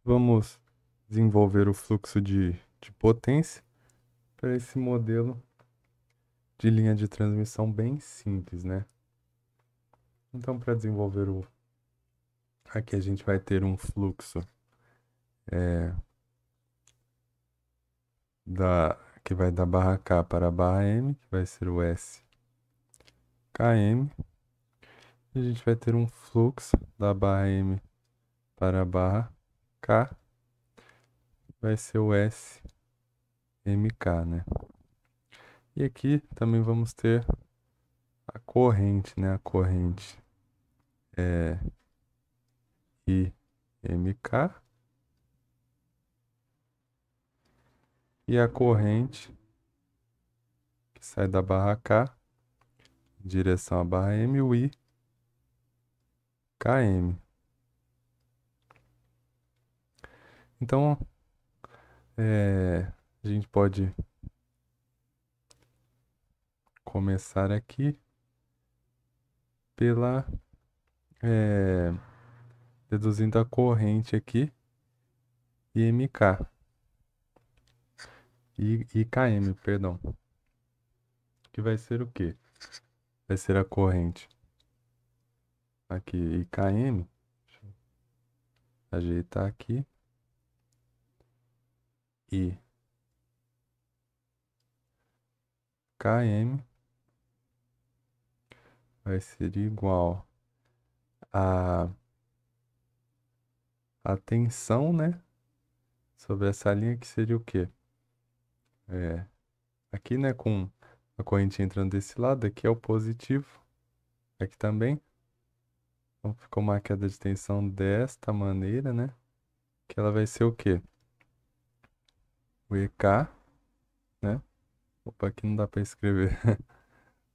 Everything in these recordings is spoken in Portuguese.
vamos desenvolver o fluxo de potência para esse modelo de linha de transmissão bem simples, né? Então, para desenvolver aqui a gente vai ter um fluxo que vai da barra K para a barra M, que vai ser o S km. E a gente vai ter um fluxo da barra M para a barra K, vai ser o S mk, né? E aqui também vamos ter a corrente, né? A corrente é IMK e a corrente que sai da barra K em direção à barra M, o IKM. Então, a gente pode começar aqui pela deduzindo a corrente aqui IMK e IKM, perdão. Que vai ser o quê? Vai ser a corrente aqui IKM. Deixa eu ajeitar aqui. E KM vai ser igual a tensão, né? Sobre essa linha que seria o quê? Aqui, né, com a corrente entrando desse lado, aqui é o positivo, aqui também. Então ficou uma queda de tensão desta maneira, né? Que ela vai ser o quê? O EK, né? Opa, aqui não dá para escrever.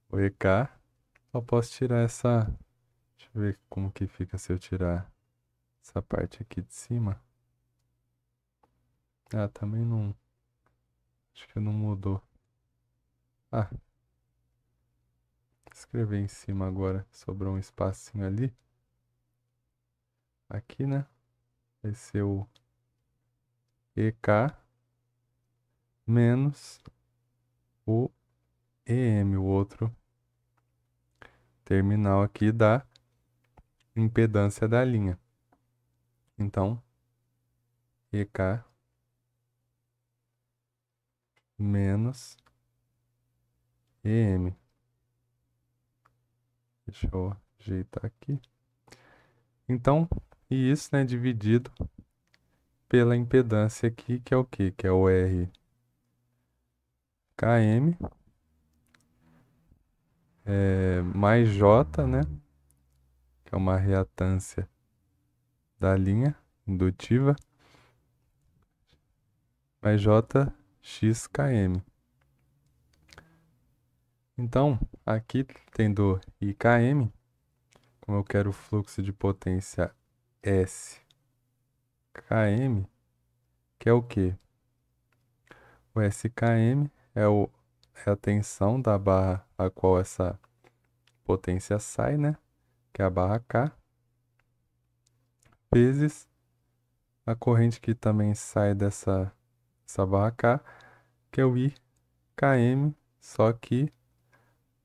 O EK. Só posso tirar essa. Deixa eu ver como que fica se eu tirar essa parte aqui de cima. Ah, também não. Acho que não mudou. Ah, escrever em cima agora. Sobrou um espacinho ali. Aqui, né? Vai ser o EK menos o EM, o outro terminal aqui da impedância da linha. Então, EK menos EM. Deixa eu ajeitar aqui. Então, e isso, né, dividido pela impedância aqui, que é o quê? Que é o RKM mais J, né? Que é uma reatância da linha indutiva, mais JXKM. Então, aqui tendo IKM, como eu quero o fluxo de potência SKM, que é o quê? O SKM é a tensão da barra a qual essa potência sai, né? Que é a barra K, vezes a corrente que também sai essa barra K, que é o IKM, só que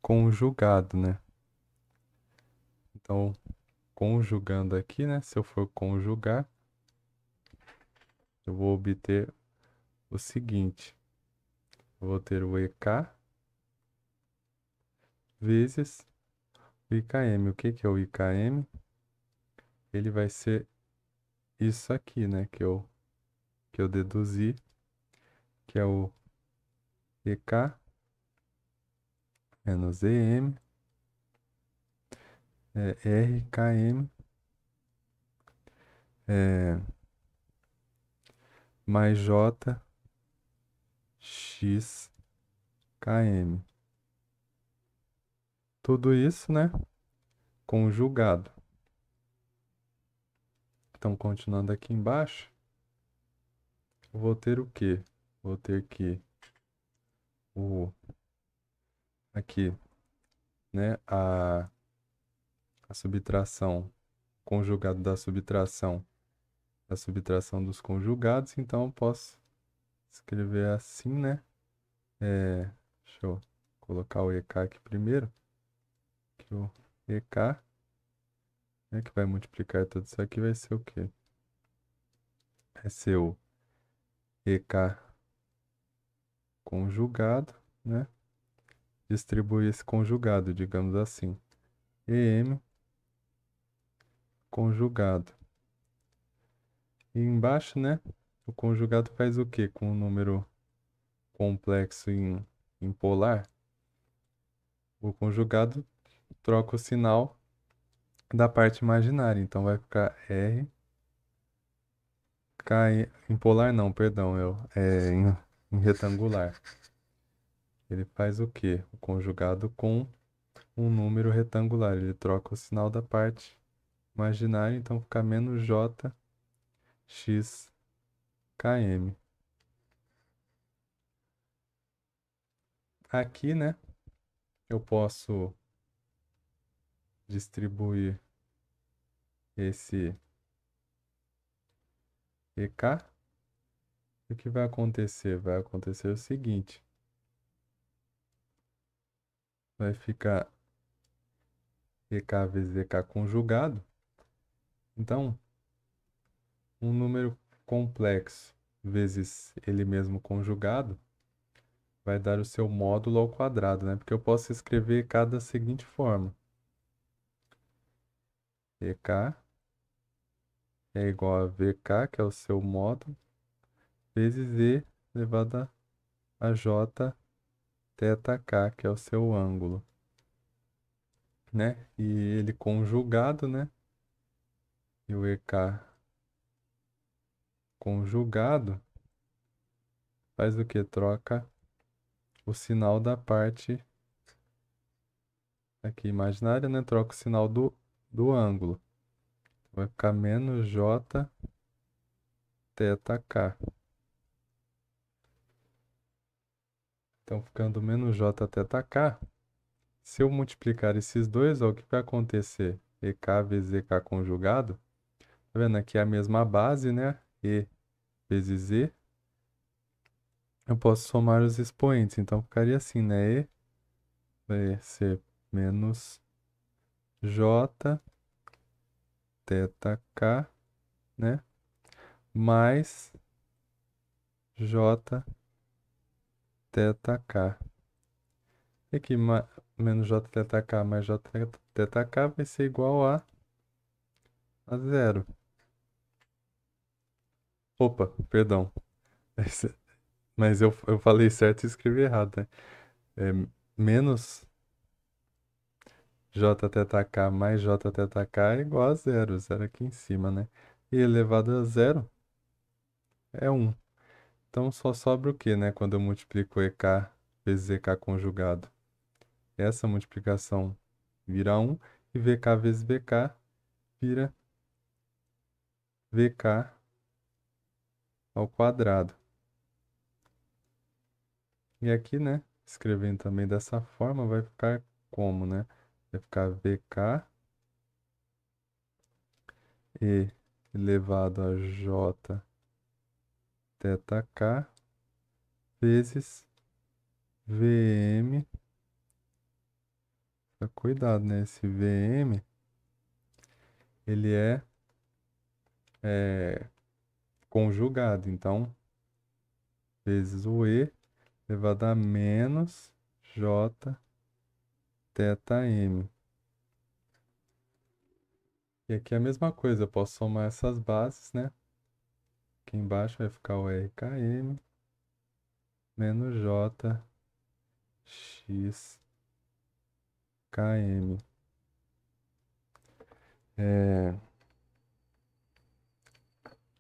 conjugado, né? Então, conjugando aqui, né? Se eu for conjugar, eu vou obter o seguinte. Eu vou ter o EK vezes o IKM. O que que é o IKM? Ele vai ser isso aqui, né? Que eu deduzi, que é o EK menos EM, RKM, mais JXKM. Tudo isso, né? Conjugado. Então, continuando aqui embaixo, eu vou ter o quê? Vou ter que aqui, né? A subtração, conjugado da subtração a subtração dos conjugados, então eu posso escrever assim, né? Deixa eu colocar o EK aqui primeiro, que o EK, né, que vai multiplicar tudo isso aqui, vai ser o quê? Vai ser o EK conjugado, né? Distribuir esse conjugado, digamos assim. EM conjugado. E embaixo, né? O conjugado faz o quê? Com um número complexo em polar, o conjugado troca o sinal da parte imaginária. Então vai ficar R, K, em polar não, perdão, em retangular. Ele faz o quê? O conjugado com um número retangular. Ele troca o sinal da parte imaginária, então fica menos J, X, KM. Aqui, né, eu posso distribuir esse EK. O que vai acontecer? Vai acontecer o seguinte. Vai ficar EK vezes EK conjugado. Então, um número complexo vezes ele mesmo conjugado vai dar o seu módulo ao quadrado, né? Porque eu posso escrever EK da seguinte forma. EK é igual a VK, que é o seu módulo, vezes E elevado a J θk, que é o seu ângulo, né? E ele conjugado, né? E o EK conjugado faz o que? Troca o sinal da parte aqui imaginária, né? Troca o sinal do ângulo. Vai ficar menos J θk. Então, ficando menos J θk, se eu multiplicar esses dois, ó, o que vai acontecer? EK vezes EK conjugado. Tá vendo? Aqui é a mesma base, né? E vezes E. Eu posso somar os expoentes. Então, ficaria assim, né? E vai ser menos J θk, né? Mais J θk. E aqui, menos J θk mais J θk vai ser igual a zero. Opa, perdão. Mas eu falei certo e escrevi errado, né? É menos J θk mais J θk é igual a zero. Zero aqui em cima, né? E elevado a zero é 1. Então só sobra o quê, né? Quando eu multiplico EK vezes EK conjugado. Essa multiplicação vira 1 e VK vezes VK vira VK ao quadrado. E aqui, né? Escrevendo também dessa forma, vai ficar como, né? Vai ficar VK e elevado a J θk vezes VM. Cuidado, né? Esse VM, ele é conjugado. Então, vezes o E elevado a menos J θm. E aqui é a mesma coisa, eu posso somar essas bases, né? Aqui embaixo vai ficar o RKM menos JXKM. É,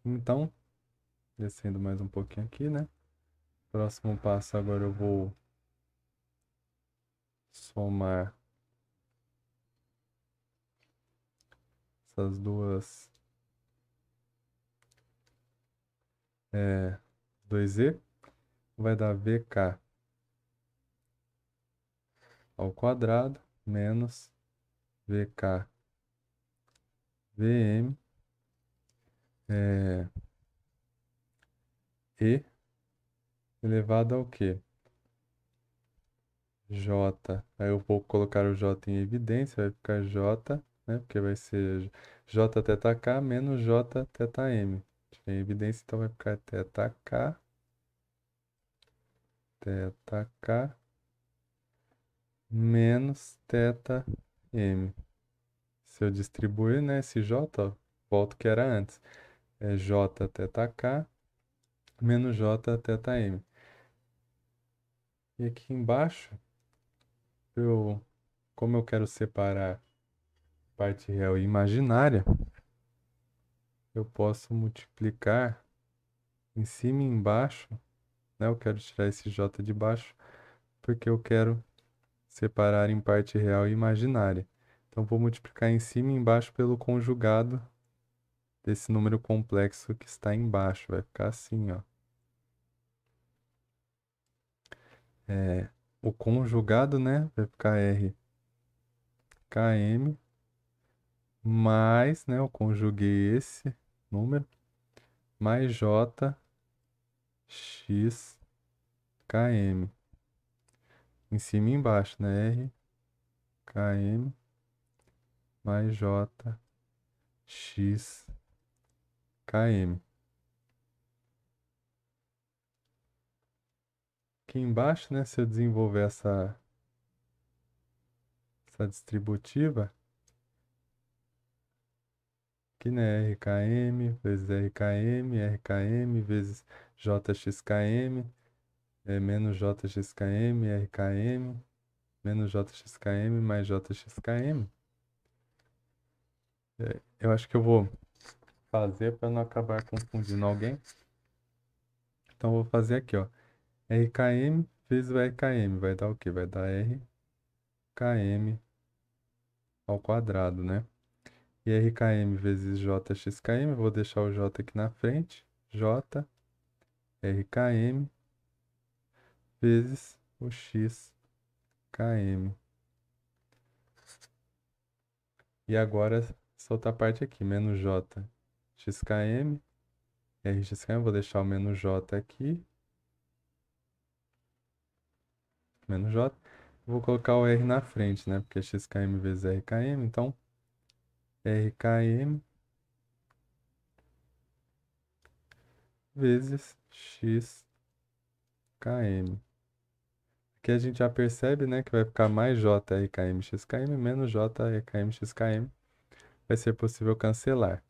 então, descendo mais um pouquinho aqui, né? Próximo passo agora eu vou somar essas duas 2E, vai dar VK ao quadrado menos VK VM é, E elevado ao quê? J. Aí eu vou colocar o J em evidência, vai ficar J, né? Porque vai ser J teta K menos J teta M. Em evidência, então vai ficar teta K menos teta M. Se eu distribuir, né, esse J, ó, volta o que era antes. É J teta K menos J teta M. E aqui embaixo, como eu quero separar parte real e imaginária, eu posso multiplicar em cima e embaixo, né? Eu quero tirar esse J de baixo, porque eu quero separar em parte real e imaginária. Então, vou multiplicar em cima e embaixo pelo conjugado desse número complexo que está embaixo. Vai ficar assim, ó. O conjugado, né? Vai ficar R km mais, né? Eu conjuguei esse número mais J x km. Em cima e embaixo, né? R km mais J x km. Aqui embaixo, né? Se eu desenvolver essa distributiva, aqui, né? RKM vezes RKM, RKM vezes JXKM, menos JXKM, RKM, menos JXKM mais JXKM. Eu acho que eu vou fazer para não acabar confundindo alguém. Então, eu vou fazer aqui, ó. RKM vezes o RKM vai dar o quê? Vai dar RKM ao quadrado, né? E RKM vezes JXKM, vou deixar o J aqui na frente. J, RKM vezes o XKM. E agora, essa outra parte aqui, menos J, XKM, RXKM, vou deixar o menos J aqui. Menos J. Vou colocar o R na frente, né? Porque XKM vezes RKM, então RKM vezes XKM. Aqui a gente já percebe, né, que vai ficar mais JRKM XKM menos JRKM XKM. Vai ser possível cancelar.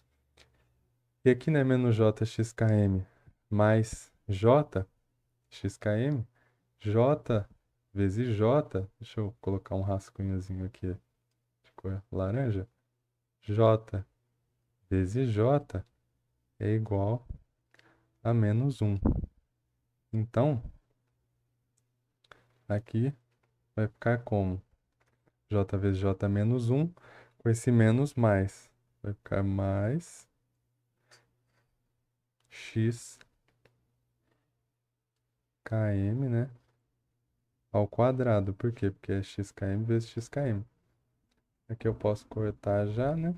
E aqui, né, menos JXKM mais JXKM, J vezes J, deixa eu colocar um rascunhozinho aqui de cor laranja, J vezes J é igual a menos 1. Então, aqui vai ficar como? J vezes J menos 1, com esse menos mais. Vai ficar mais XKM, né? Ao quadrado. Por quê? Porque é XKM vezes XKM. Aqui eu posso cortar já, né?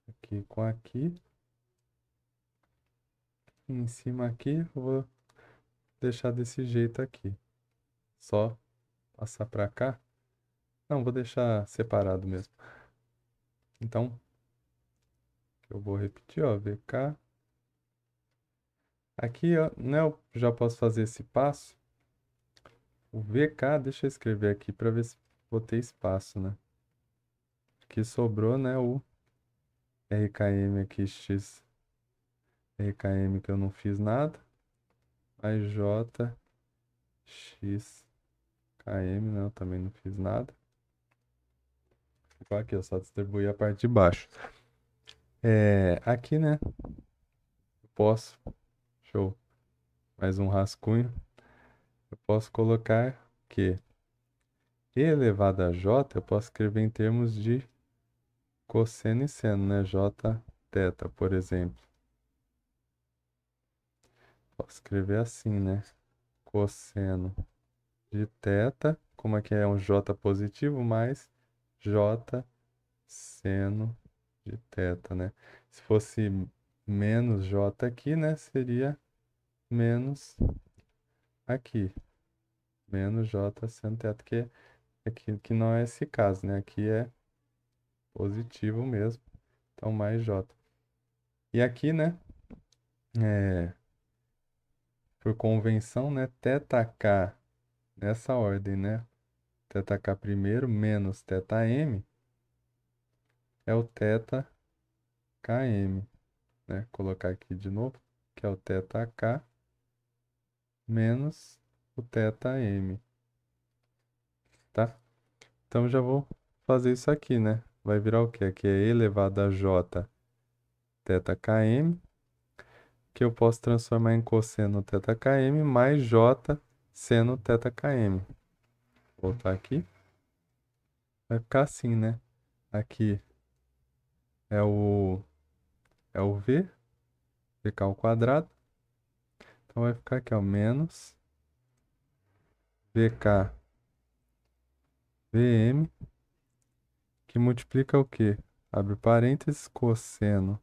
Aqui com aqui. E em cima aqui, eu vou deixar desse jeito aqui. Só passar pra cá. Não, vou deixar separado mesmo. Então, eu vou repetir, ó, VK. Aqui, ó, né, eu já posso fazer esse passo. O VK, deixa eu escrever aqui para ver se vou ter espaço, né? Aqui sobrou, né, o RKM aqui, X RKM que eu não fiz nada. Mais J, X, KM, né, eu também não fiz nada. Igual aqui, eu só distribuí a parte de baixo. Aqui, né, eu posso, show, mais um rascunho. Eu posso colocar que E elevado a J, eu posso escrever em termos de cosseno e seno, né? J teta, por exemplo. Posso escrever assim, né? Cosseno de teta, como aqui é um J positivo, mais J seno de teta, né? Se fosse menos J aqui, né? Seria menos aqui. Menos J seno θ, que aqui não é esse caso, né? Aqui é positivo mesmo. Então, mais J. E aqui, né? É, por convenção, né? θk nessa ordem, né? θk primeiro menos θm é o θkm, né? Colocar aqui de novo, que é o θk menos o θm, tá? Então já vou fazer isso aqui, né? Vai virar o quê? Aqui é elevado a j θkm, que eu posso transformar em cosseno θkm mais j seno θkm. Vou voltar aqui. Vai ficar assim, né? Aqui é o v, vk ao quadrado. Então vai ficar aqui, ó, menos vk vm, que multiplica o quê? Abre parênteses, cosseno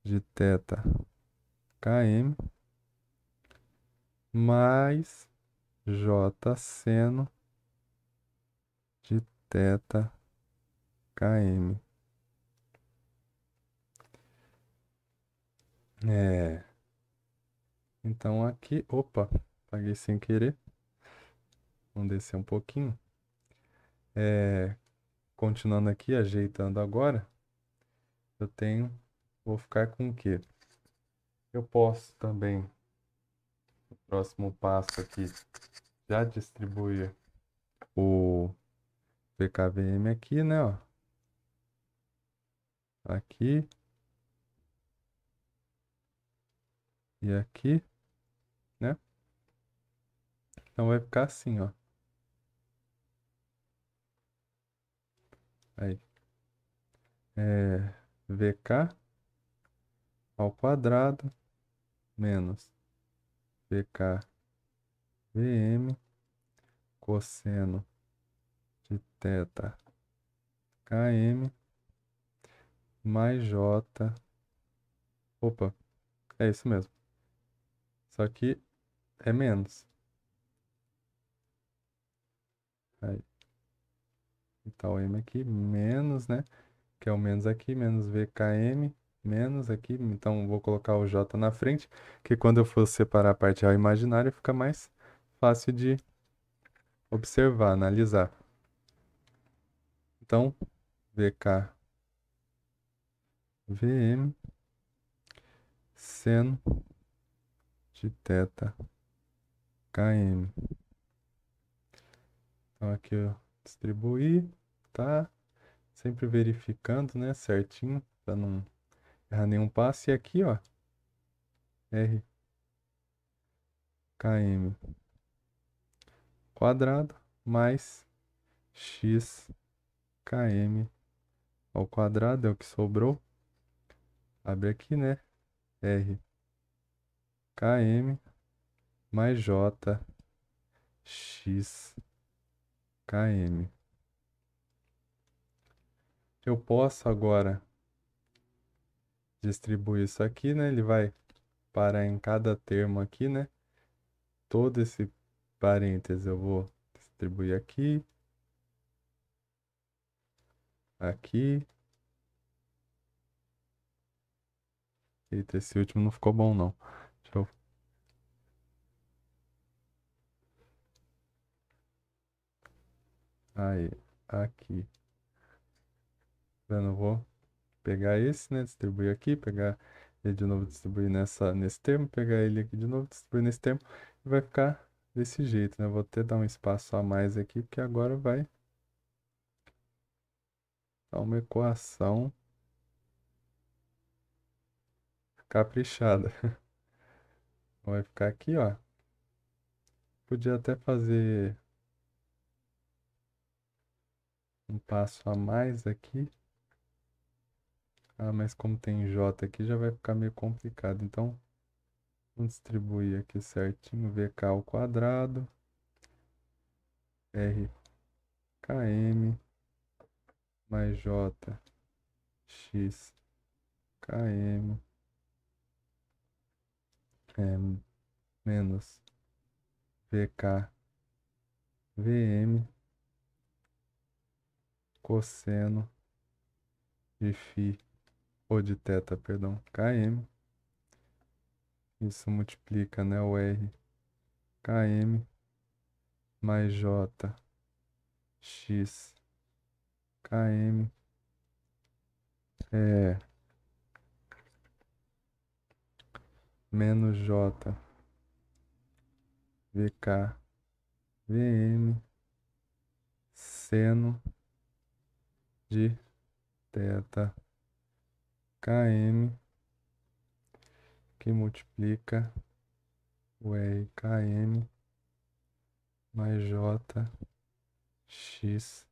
de θ km mais j seno de θ km. É. Então aqui, opa, apaguei sem querer. Vamos descer um pouquinho. Continuando aqui, ajeitando agora, eu vou ficar com o quê? Eu posso também, no próximo passo aqui, já distribuir o VKVM aqui, né, ó. Aqui e aqui, né? Então vai ficar assim, ó. Aí, VK ao quadrado menos VK VM cosseno de θ km mais J. Opa, é isso mesmo. Só que é menos. Aí, tá o M aqui, menos, né? Que é o menos aqui, menos VKM, menos aqui. Então, vou colocar o J na frente, que quando eu for separar a parte real e imaginária, fica mais fácil de observar, analisar. Então, VK, VM, seno de θ km. Então, aqui eu distribuí, tá? Sempre verificando, né, certinho, para não errar nenhum passo. E aqui, ó, R km quadrado mais x km ao quadrado é o que sobrou. Abre aqui, né? R km mais j x km. Eu posso agora distribuir isso aqui, né? Ele vai parar em cada termo aqui, né? Todo esse parênteses eu vou distribuir aqui, aqui. Eita, esse último não ficou bom, não. Deixa eu... Aí, aqui. Eu vou pegar esse, né? Distribuir aqui, pegar ele de novo, distribuir nesse termo, pegar ele aqui de novo, distribuir nesse termo. E vai ficar desse jeito, né? Vou até dar um espaço a mais aqui, porque agora vai dar uma equação caprichada. Vai ficar aqui, ó. Podia até fazer um passo a mais aqui. Ah, mas como tem J aqui, já vai ficar meio complicado. Então, vamos distribuir aqui certinho. VK ao quadrado. R km mais J x km menos vk vm cosseno de φ, ou de θ, perdão, km. Isso multiplica, né, o r km mais j x km menos j vk vm seno de θ km, que multiplica o r km mais j x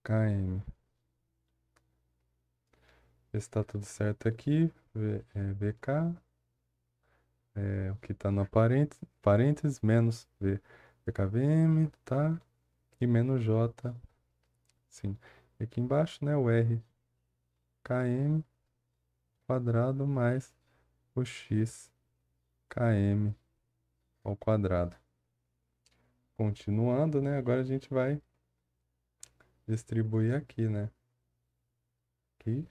km. Ver se está tudo certo aqui. VK, o que está no parênteses, menos VKVM, tá? E menos J, sim. E aqui embaixo, né, o R km quadrado mais o x km ao quadrado. Continuando, né, agora a gente vai distribuir aqui, né? Aqui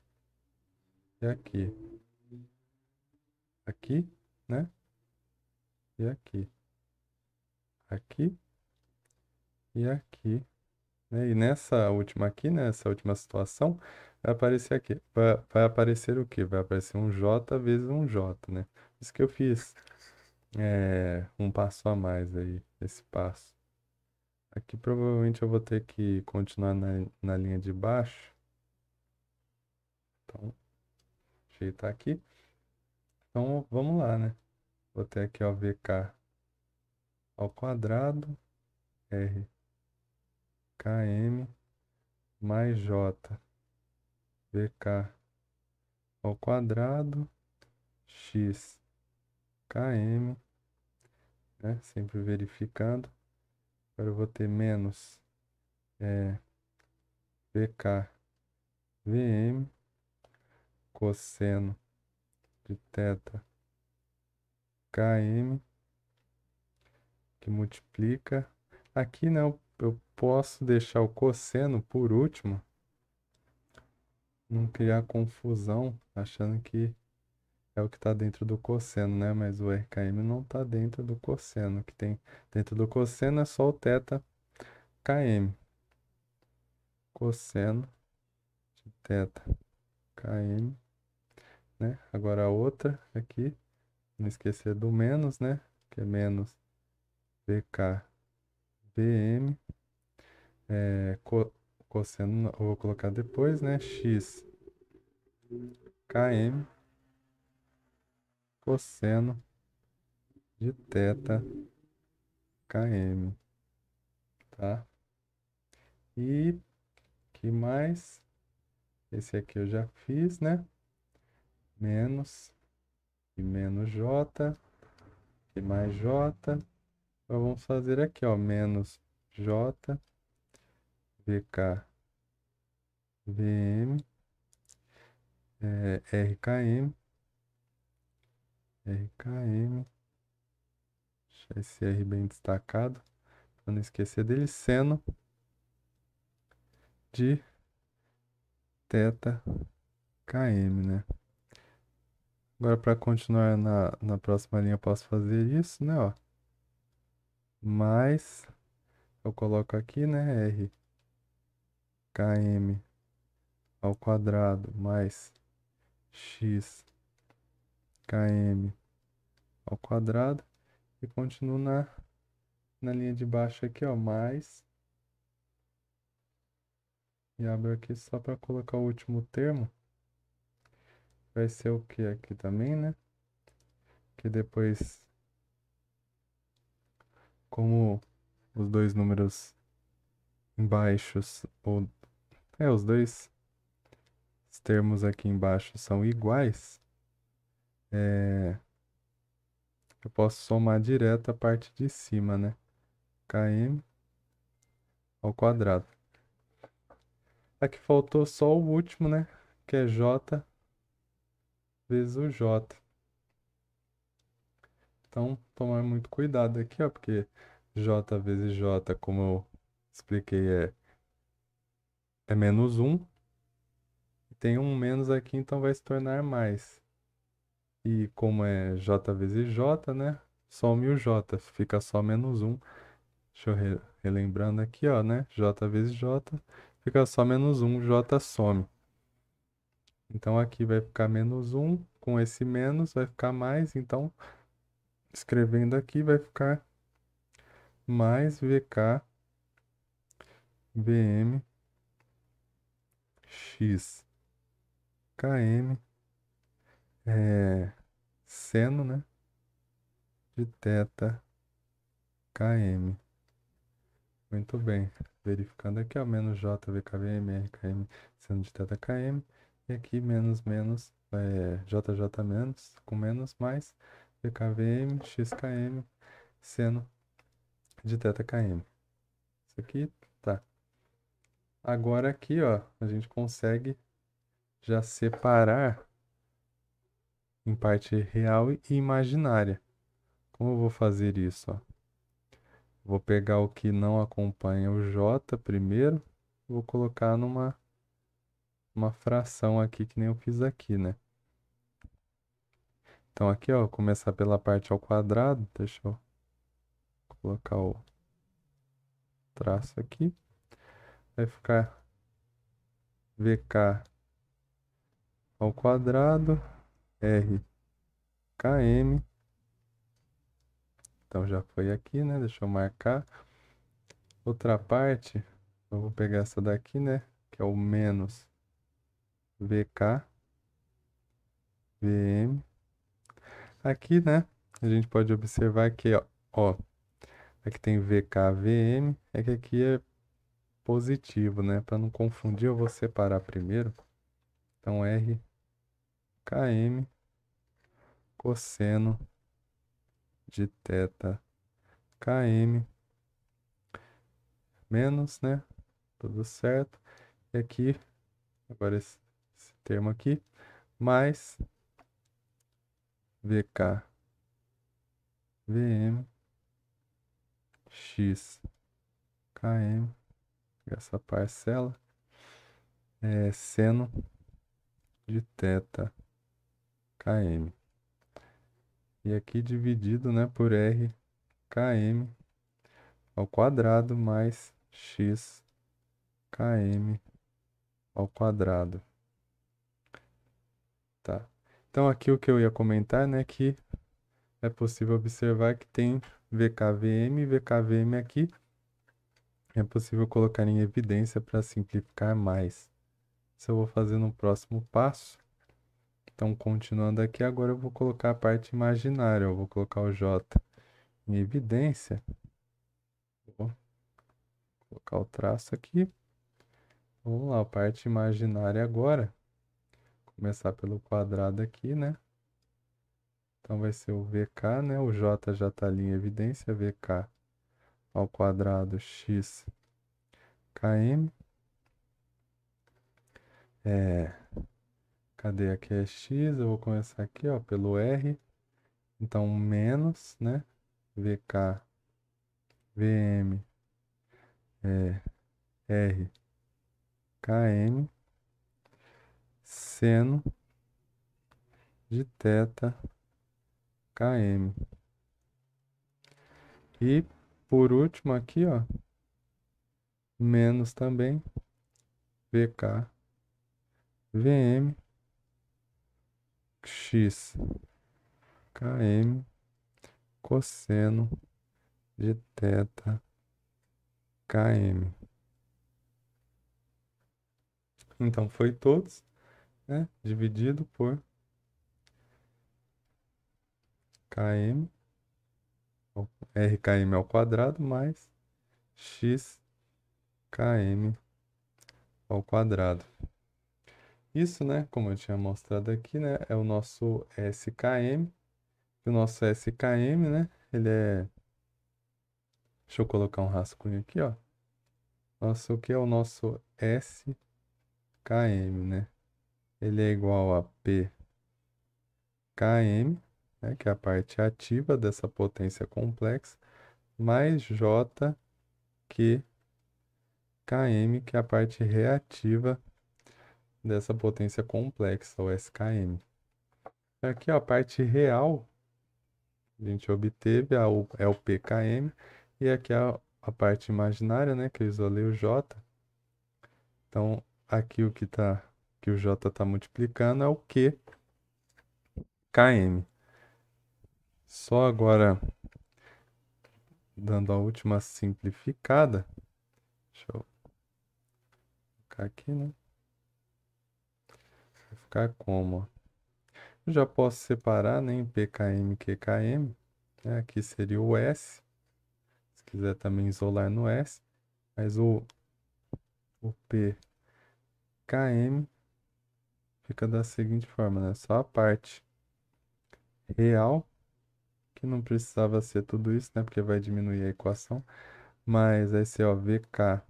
e aqui. Aqui, né? E aqui. Aqui e aqui, né? E nessa última aqui, nessa última situação, vai aparecer aqui. Vai aparecer o quê? Vai aparecer um J vezes um J, né? Isso que eu fiz um passo a mais aí, esse passo. Aqui provavelmente eu vou ter que continuar na linha de baixo. Então, ajeitar aqui. Então, vamos lá, né? Vou ter aqui, ó, VK ao quadrado, R km mais J VK ao quadrado, x km, né? Sempre verificando. Agora eu vou ter menos VK Vm cosseno de θ km, que multiplica. Aqui, né, eu posso deixar o cosseno por último, não criar confusão, achando que é o que está dentro do cosseno, né? Mas o RKM não está dentro do cosseno. O que tem dentro do cosseno é só o θ km. Cosseno de θ km, né? Agora a outra aqui, não esquecer do menos, né? Que é menos VK Vm, cosseno, eu vou colocar depois, né? X km cosseno de θ km, tá? E que mais? Esse aqui eu já fiz, né? Menos e menos j e mais j. Então vamos fazer aqui, ó, menos j vk vm rkm rkm, deixar esse r bem destacado para não esquecer dele, seno de θ km, né? Agora, para continuar na próxima linha, eu posso fazer isso, né, ó. Mais, eu coloco aqui, né, r km ao quadrado mais x km ao quadrado, e continuo na linha de baixo aqui, ó, mais, e abro aqui só para colocar o último termo. Vai ser o que aqui também, né? Que depois, como os dois números embaixo, ou os dois termos aqui embaixo são iguais, eu posso somar direto a parte de cima, né? Km ao quadrado. Aqui faltou só o último, né? Que é J vezes o J. Então, tomar muito cuidado aqui, ó, porque J vezes J, como eu expliquei, é menos um. Tem um menos aqui, então vai se tornar mais. E como é J vezes J, né? Some o J, fica só menos um. Deixa eu relembrando aqui, ó, né? J vezes J, fica só menos um, J some. Então aqui vai ficar menos um, com esse menos vai ficar mais, então escrevendo aqui vai ficar mais VK VM X KM seno, né? De θ KM. Muito bem. Verificando aqui, ó, menos J VKVM RKM seno de θ KM. E aqui menos menos JJ menos com menos mais VKVM XKM seno de θ KM. Isso aqui tá. Agora aqui, ó, a gente consegue já separar em parte real e imaginária. Como eu vou fazer isso, ó? Vou pegar o que não acompanha o J primeiro, vou colocar uma fração aqui que nem eu fiz aqui, né? Então aqui, ó, começar pela parte ao quadrado, deixa eu colocar o traço aqui. Vai ficar VK ao quadrado, RKM. Então já foi aqui, né? Deixa eu marcar. Outra parte, eu vou pegar essa daqui, né? Que é o menos VK, VM. Aqui, né? A gente pode observar que, ó, aqui tem VK, VM. É que aqui é positivo, né? Para não confundir, eu vou separar primeiro. Então, RKM cosseno de θ KM menos, né? Tudo certo. E aqui, agora esse termo aqui, mais VK VM X KM, essa parcela é seno de θ KM. E aqui dividido, né, por R KM ao quadrado mais X KM ao quadrado. Tá. Então aqui o que eu ia comentar, né, que é possível observar que tem VKVM e VKVM aqui. É possível colocar em evidência para simplificar mais. Isso eu vou fazer no próximo passo. Então, continuando aqui, agora eu vou colocar a parte imaginária. Eu vou colocar o J em evidência. Vou colocar o traço aqui. Vamos lá, a parte imaginária agora. Começar pelo quadrado aqui, né? Então vai ser o VK, né? O J já está ali em evidência. VK ao quadrado x km. Cadê? Aqui é x. Eu vou começar aqui, ó, pelo R. Então, menos, né? VK, VM, R, KM, seno de θ KM. E por último aqui, ó, menos também VK, VM, X, KM, cosseno de θ KM. Então foi todos, né? Dividido por KM, RKM ao quadrado mais X KM ao quadrado. Isso, né, como eu tinha mostrado aqui, né, é o nosso SKM. O nosso SKM, né, ele é... Deixa eu colocar um rascunho aqui, ó. Nosso, o que é o nosso SKM, né? Ele é igual a P km, né, que é a parte ativa dessa potência complexa, mais J que km, que é a parte reativa dessa potência complexa, o SKM. Aqui, ó, a parte real, a gente obteve é o PKM, e aqui a parte imaginária, né, que eu isolei o J. Então, aqui que o J está multiplicando é o Q km. Só agora, dando a última simplificada, deixa eu colocar aqui, né? Vai ficar como? Eu já posso separar, né, em PKM e QKM, né? Aqui seria o S, se quiser também isolar no S, mas o PKM fica da seguinte forma, né? Só a parte real, que não precisava ser tudo isso, né? Porque vai diminuir a equação, mas vai ser, ó, VK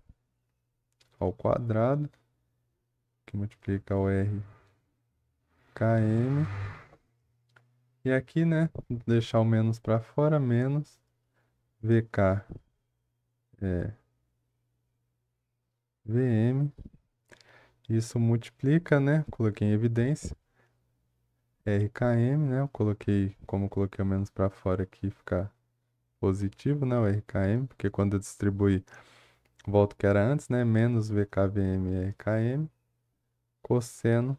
ao quadrado, que multiplica o RKM. E aqui, né, deixar o menos para fora, menos VK é VM. Isso multiplica, né, coloquei em evidência, RKM, né, como eu coloquei o menos para fora aqui, fica positivo, né, o RKM, porque quando eu distribuir, volto ao que era antes, né, menos VKVM e RKM, cosseno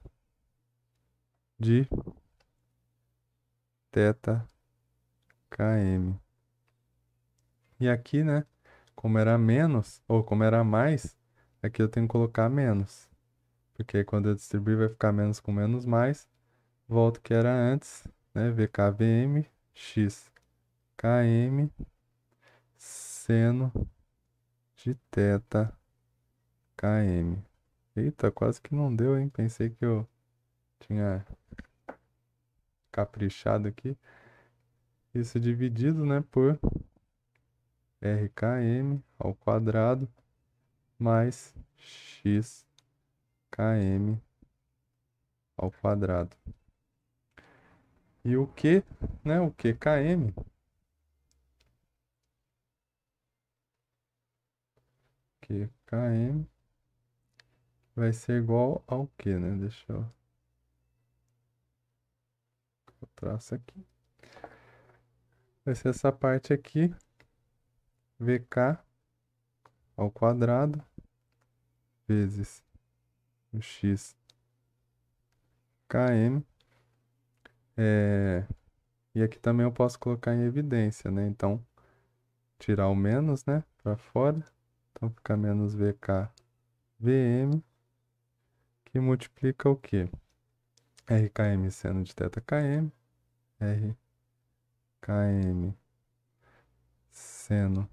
de θ km. E aqui, né, como era menos, ou como era mais, aqui eu tenho que colocar menos. Porque aí quando eu distribuir vai ficar menos com menos mais. Volto que era antes, né, VKVM, x km, seno de θ km. Eita, quase que não deu, hein? Pensei que eu tinha caprichado aqui. Isso dividido, né, por RKM ao quadrado mais x km ao quadrado. E o Q, né, o QKM, QKM vai ser igual ao Q, né? Deixa eu traço aqui. Vai ser essa parte aqui, VK ao quadrado vezes o x km. E aqui também eu posso colocar em evidência, né? Então, tirar o menos, né, para fora. Então, fica menos VK VM, que multiplica o quê? RKM seno de θ km, RKM seno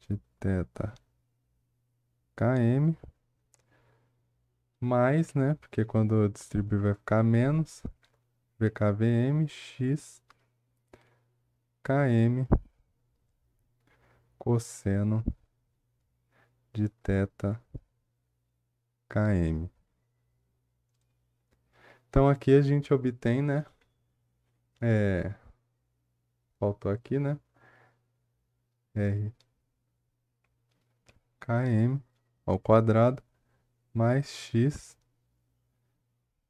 de θ km, mais, né, porque quando eu distribuir vai ficar menos, VKVM x km cosseno de θ km. Então aqui a gente obtém, né, faltou aqui, né, RKM ao quadrado mais x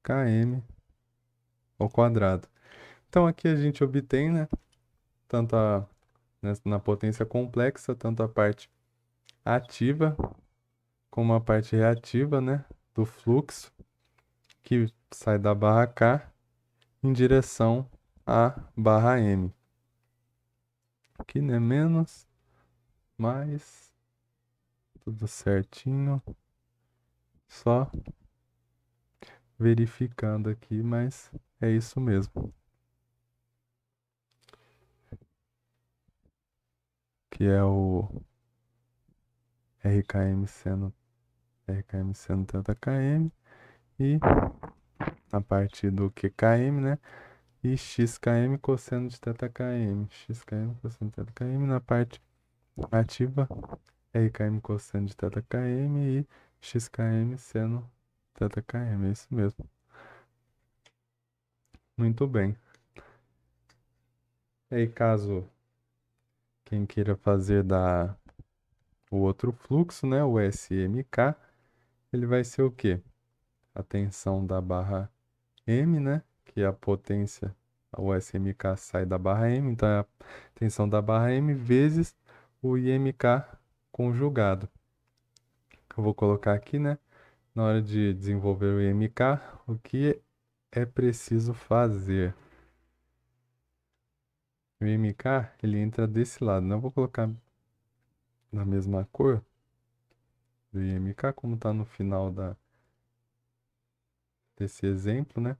km ao quadrado. Então aqui a gente obtém, né, tanto na potência complexa, tanto a parte ativa como a parte reativa, né, do fluxo que sai da barra K em direção à barra M. Aqui, né, menos, mais, tudo certinho, só verificando aqui, mas é isso mesmo. Que é o RKM seno θ km e a parte do QKM, né? E XKM cosseno de θ km. XKM cosseno de θ km na parte ativa, RKM cosseno de θ km e XKM seno θ km. É isso mesmo. Muito bem. E aí, caso quem queira fazer o outro fluxo, né, o SMK, ele vai ser o quê? A tensão da barra M, né, que é a potência, o SMK sai da barra M, então é a tensão da barra M vezes o IMK conjugado. Eu vou colocar aqui, né, na hora de desenvolver o IMK, o que é preciso fazer. O IMK, ele entra desse lado, né? Eu vou colocar na mesma cor do IMK, como está no final desse exemplo, né?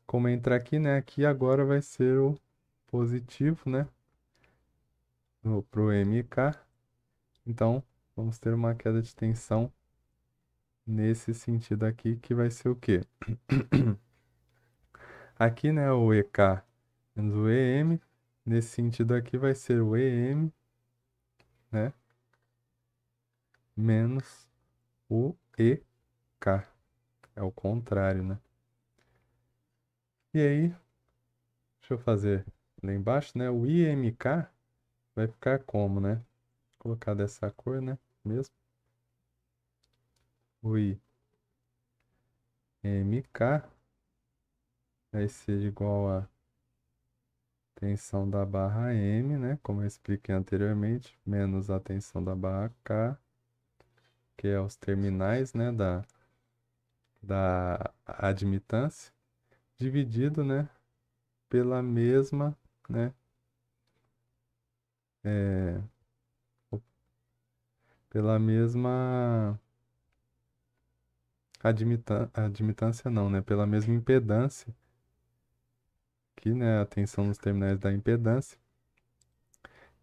Como entra aqui, né? Aqui agora vai ser o positivo, né? Para o IMK. Então, vamos ter uma queda de tensão nesse sentido aqui, que vai ser o quê? Aqui, né? O EK menos o EM. Nesse sentido aqui vai ser o EM, né? Menos o EK. É o contrário, né? E aí, deixa eu fazer lá embaixo, né? O IMK vai ficar como, né? Vou colocar dessa cor, né? Mesmo. O IMK vai ser igual a tensão da barra M, né? Como eu expliquei anteriormente, menos a tensão da barra K, que é os terminais, né? Da admitância, dividido, né? Pela mesma, né? É, pela mesma admitância não, né? Pela mesma impedância, aqui, né? A tensão nos terminais da impedância.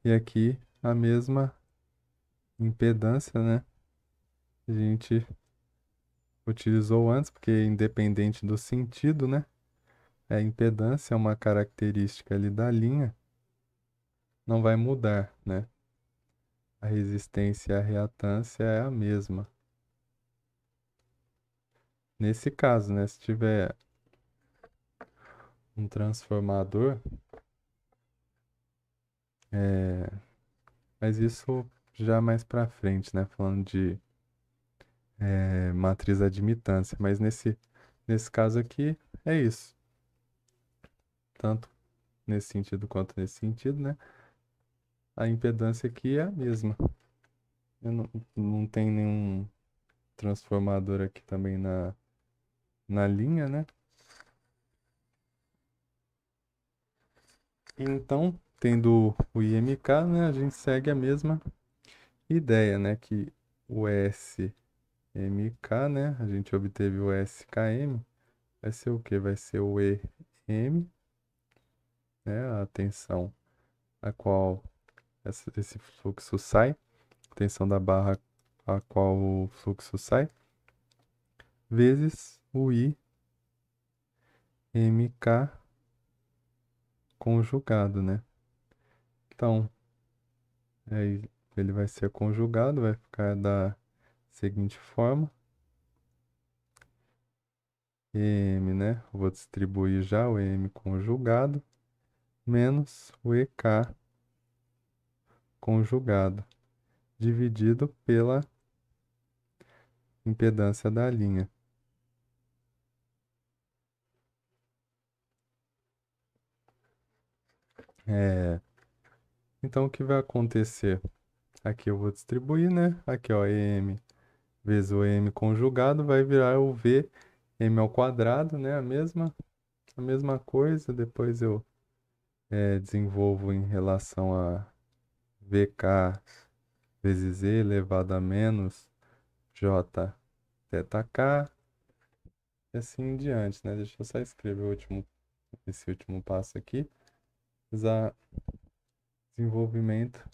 E aqui a mesma impedância, né? A gente utilizou antes, porque independente do sentido, né? A impedância é uma característica ali da linha, não vai mudar, né? A resistência e a reatância é a mesma. Nesse caso, né? Se tiver um transformador, é... mas isso já mais pra frente, né? Falando de matriz admitância. Mas nesse caso aqui, é isso. Tanto nesse sentido quanto nesse sentido, né? A impedância aqui é a mesma. Eu não tem nenhum transformador aqui também na linha, né? Então, tendo o IMK, né, a gente segue a mesma ideia, né? Que o SMK, né? A gente obteve o SKM. Vai ser o quê? Vai ser o EM, né? A tensão a qual esse fluxo sai. Tensão da barra a qual o fluxo sai. Vezes o IMK conjugado, né? Então, aí ele vai ser conjugado, vai ficar da seguinte forma. EM, né? Vou distribuir já o EM conjugado, menos o EK conjugado, dividido pela impedância da linha. Então, o que vai acontecer? Aqui eu vou distribuir, né? Aqui, ó, EM vezes o EM conjugado vai virar o VM ao quadrado, né? A mesma coisa. Depois eu desenvolvo em relação a VK vezes E elevado a menos J θ K e assim em diante, né? Deixa eu só escrever esse último passo aqui. O desenvolvimento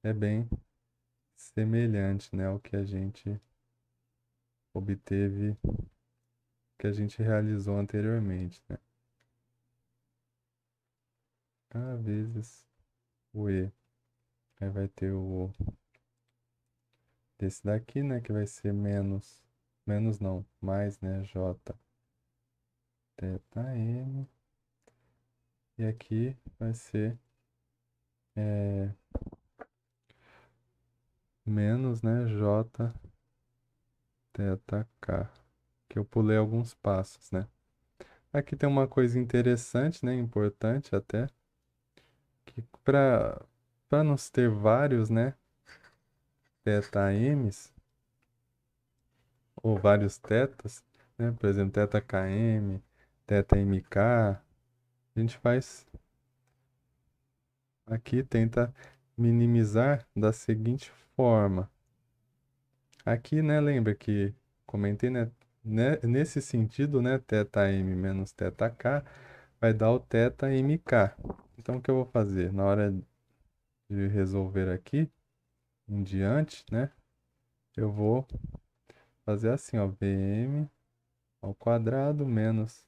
é bem semelhante, né, ao que a gente obteve, que a gente realizou anteriormente, né? K vezes o E. Aí vai ter o desse daqui, né, que vai ser menos não, mais, né, J θ M E aqui vai ser menos, né, J θ K. Que eu pulei alguns passos, né? Aqui tem uma coisa interessante, né, importante até, que para não ter vários, né, θm's, ou vários tetas, né, por exemplo, teta km, teta mk, a gente faz aqui, tenta minimizar da seguinte forma. Aqui, né, lembra que comentei, nesse sentido, né, teta m menos teta k vai dar o teta mk. Então, o que eu vou fazer? Na hora de resolver aqui, em diante, né, eu vou fazer assim, ó, Vm ao quadrado menos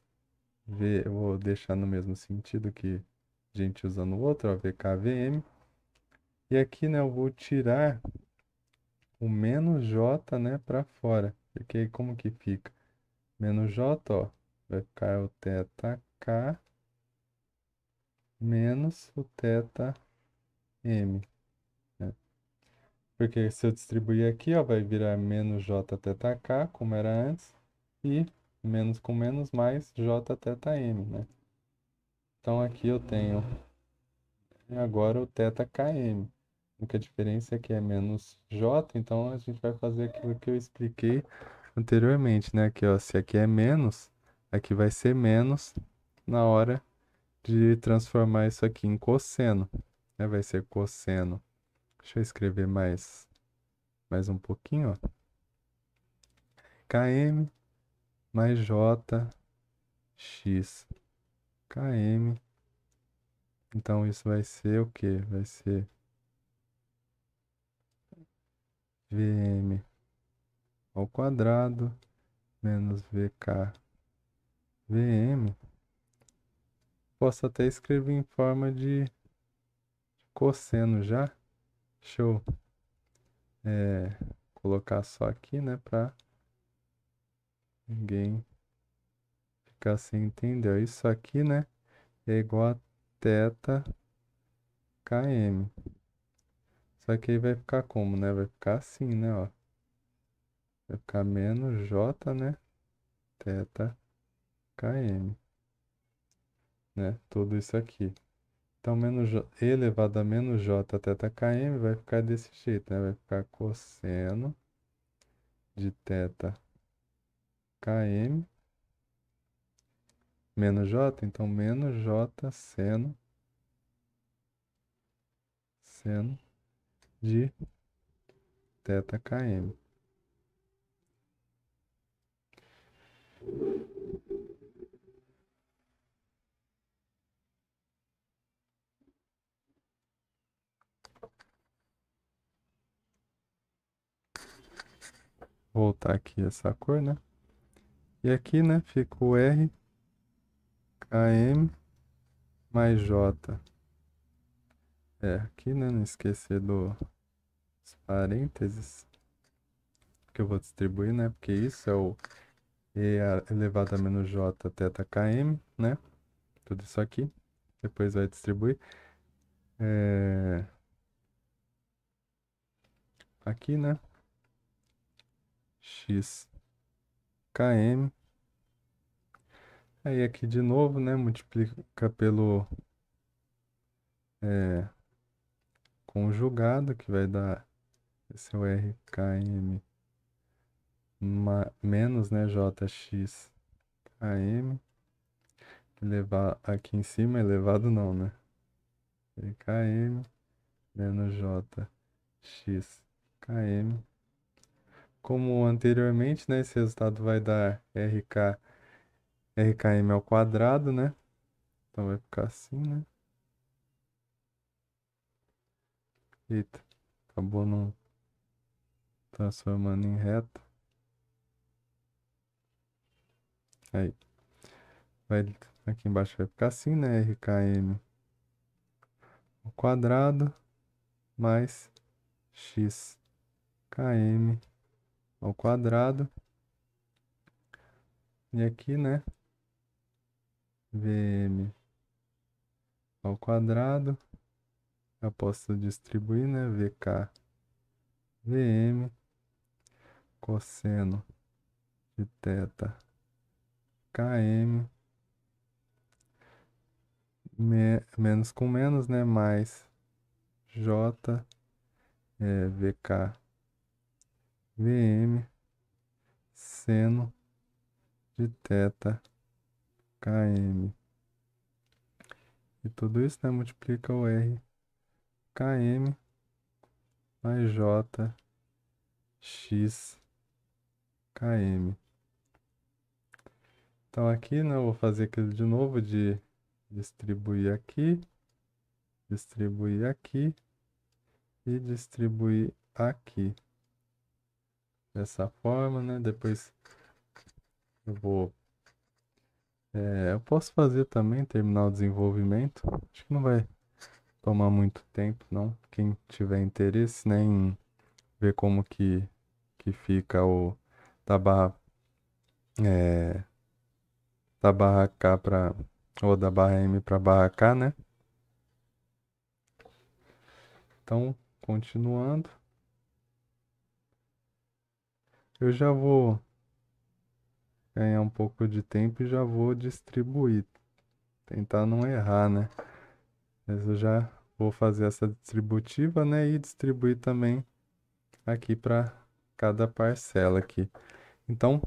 V, eu vou deixar no mesmo sentido que a gente usa no outro, ó, VKVM. E aqui, né, eu vou tirar o menos J, né, para fora. Porque aí como que fica? Menos J, ó, vai ficar o θ K menos o θ M, né? Porque se eu distribuir aqui, ó, vai virar menos J θ K, como era antes, e menos com menos mais J θ M, né? Então aqui eu tenho agora o θ km. A única diferença é que é menos J, então a gente vai fazer aquilo que eu expliquei anteriormente, né? Aqui, ó, se aqui é menos, aqui vai ser menos na hora de transformar isso aqui em cosseno, né? Vai ser cosseno. Deixa eu escrever mais um pouquinho, ó. Km mais J x km. Então isso vai ser o quê? Vai ser Vm ao quadrado menos VK Vm. Posso até escrever em forma de cosseno já. Deixa eu colocar só aqui, né, para ninguém ficar sem entender. Isso aqui, né, é igual a θ km. Só que aí vai ficar como, né? Vai ficar assim, né, ó. Vai ficar menos J, né, θ km, né? Tudo isso aqui. Então, e elevado a menos J θ km vai ficar desse jeito, né? Vai ficar cosseno de θ km menos J, então menos J seno de θ km. Voltar aqui essa cor, né? E aqui, né, fica o R km mais J. Aqui, né, não esquecer dos parênteses que eu vou distribuir, né? Porque isso é o E elevado a menos J θ km, né? Tudo isso aqui. Depois vai distribuir. Aqui, né? X km. Aí aqui de novo, né? Multiplica pelo conjugado, que vai dar esse é o R km menos, né? Jx km. Elevar aqui em cima, elevado não, né? R km menos Jx km. Como anteriormente, né? Esse resultado vai dar RKM ao quadrado, né? Então vai ficar assim, né? Eita, acabou não transformando em reta. Aí, aqui embaixo vai ficar assim, né? RKM ao quadrado mais x km ao quadrado. E aqui, né? Vm ao quadrado. Eu posso distribuir, né? VK, VM, cosseno de θ, KM, menos com menos, né? Mais J, VK, VM, seno de θ, KM. E tudo isso, né? Multiplica o R, KM, mais J, X, KM. Então aqui, né, eu vou fazer aquilo de novo de distribuir aqui e distribuir aqui. Dessa forma, né? Depois eu vou... eu posso fazer também, terminar o desenvolvimento. Acho que não vai tomar muito tempo, não. Quem tiver interesse, né, em ver como que fica o da barra, é, da barra K para... ou da barra M para barra K, né? Então, continuando, eu já vou ganhar um pouco de tempo e já vou distribuir. Tentar não errar, né? Mas eu já vou fazer essa distributiva, né? E distribuir também aqui para cada parcela aqui. Então,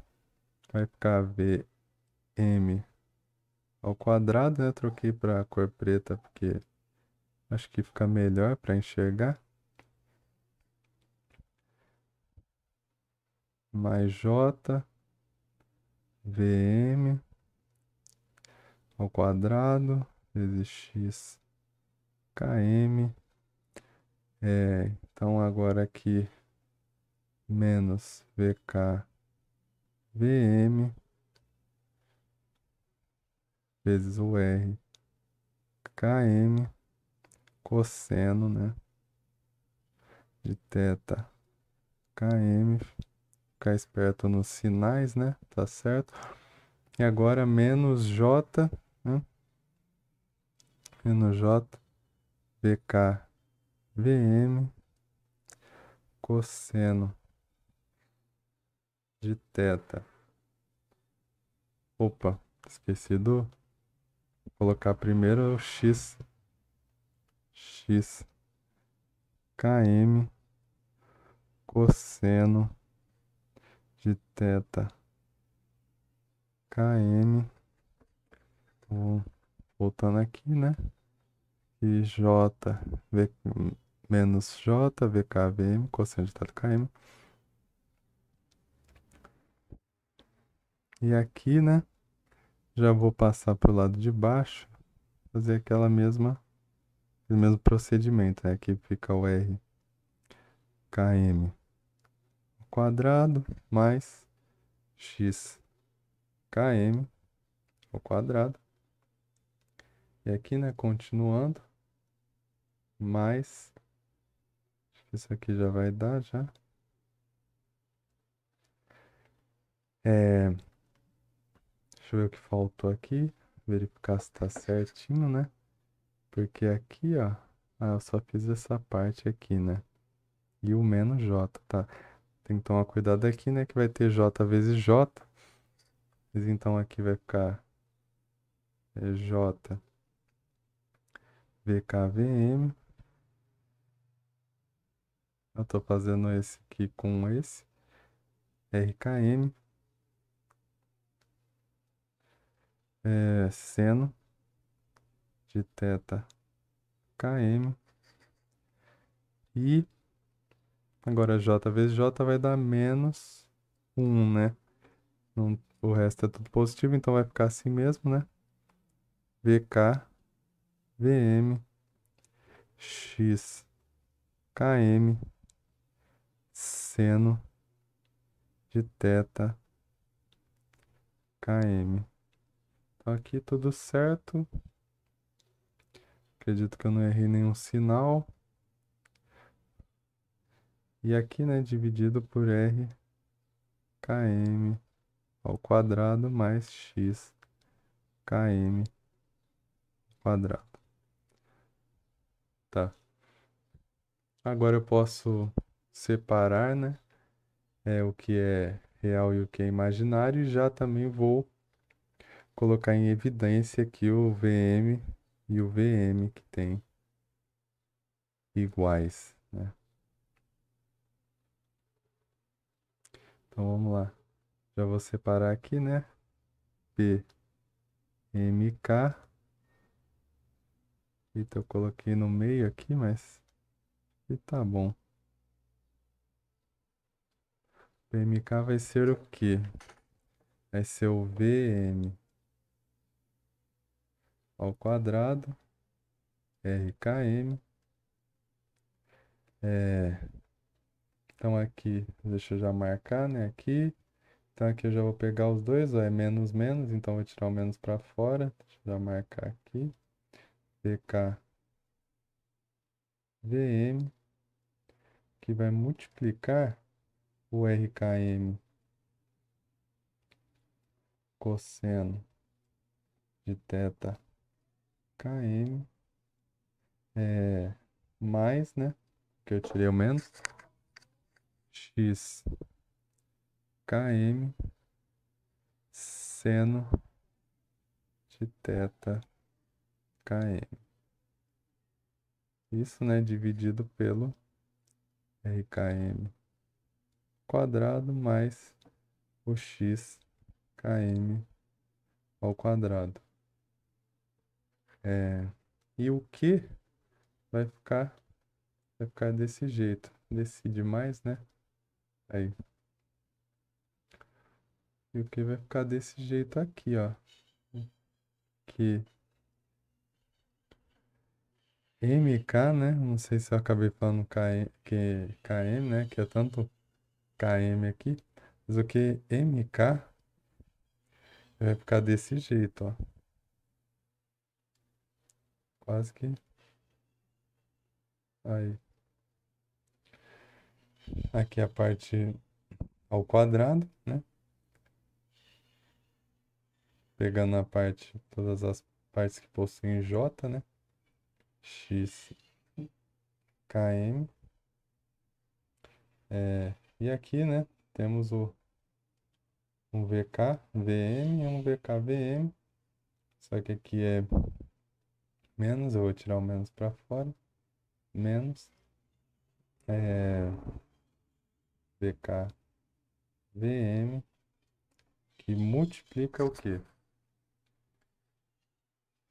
vai ficar VM ao quadrado, né? Troquei para cor preta porque acho que fica melhor para enxergar. Mais J, VM ao quadrado, vezes X, KM. Então agora aqui menos VK, VM vezes o R, KM, cosseno, né? De θ, KM. Ficar esperto nos sinais, né? Tá certo? E agora menos J, né? Menos J, VK, VM, cosseno de θ. Opa, esqueci do colocar primeiro o X, KM, cosseno de θ, KM. Voltando aqui, né? E J, menos J, VK, VM, cosseno de θ, KM. E aqui, né? Já vou passar para o lado de baixo, fazer aquele mesmo procedimento, né? Aqui fica o R, KM ao quadrado mais X, KM ao quadrado. E aqui, né, continuando, mais, acho que isso aqui já vai dar, já. Deixa eu ver o que faltou aqui, verificar se tá certinho, né? Porque aqui, ó, eu só fiz essa parte aqui, né? E o menos J, tá? Tem que tomar cuidado aqui, né? Que vai ter J vezes J. Mas então aqui vai ficar J, VKVM. Eu tô fazendo esse aqui com esse. RKM. Seno de θ, KM. E agora J vezes J vai dar menos 1, né? O resto é tudo positivo, então vai ficar assim mesmo, né? VK, VM, X, KM, seno de θ, KM. Então aqui tudo certo. Acredito que eu não errei nenhum sinal. E aqui, né, dividido por R, KM ao quadrado mais X, KM ao quadrado. Tá. Agora eu posso separar, né? O que é real e o que é imaginário. E já também vou colocar em evidência aqui o VM e o VM que tem iguais, né? Então vamos lá. Já vou separar aqui, né? PMK. Eita, eu coloquei no meio aqui, mas e tá bom. PMK vai ser o quê? Vai ser o VM ao quadrado, RKM. É, então aqui, deixa eu já marcar, né? Aqui. Então aqui eu já vou pegar os dois, ó, é menos menos, então vou tirar o menos para fora. Deixa eu já marcar aqui. PK VM, que vai multiplicar o RKM cosseno de θ km, mais, né? Que eu tirei o menos, x km seno de θ km. Isso, né, dividido pelo RKM quadrado mais o x km ao quadrado. E o que vai ficar desse jeito. Decide mais, né? Aí. E o que vai ficar desse jeito aqui, ó. Que MK, né? Não sei se eu acabei falando KM, né? Que é tanto KM aqui. Mas o que MK vai ficar desse jeito, ó. Quase que. Aí. Aqui a parte ao quadrado, né? Pegando a parte, todas as partes que possuem J, né? X, KM. E aqui, né? Temos um VK, VM e um VK, VM. Só que aqui é menos, eu vou tirar o menos para fora. Menos VK, VM, que multiplica o quê?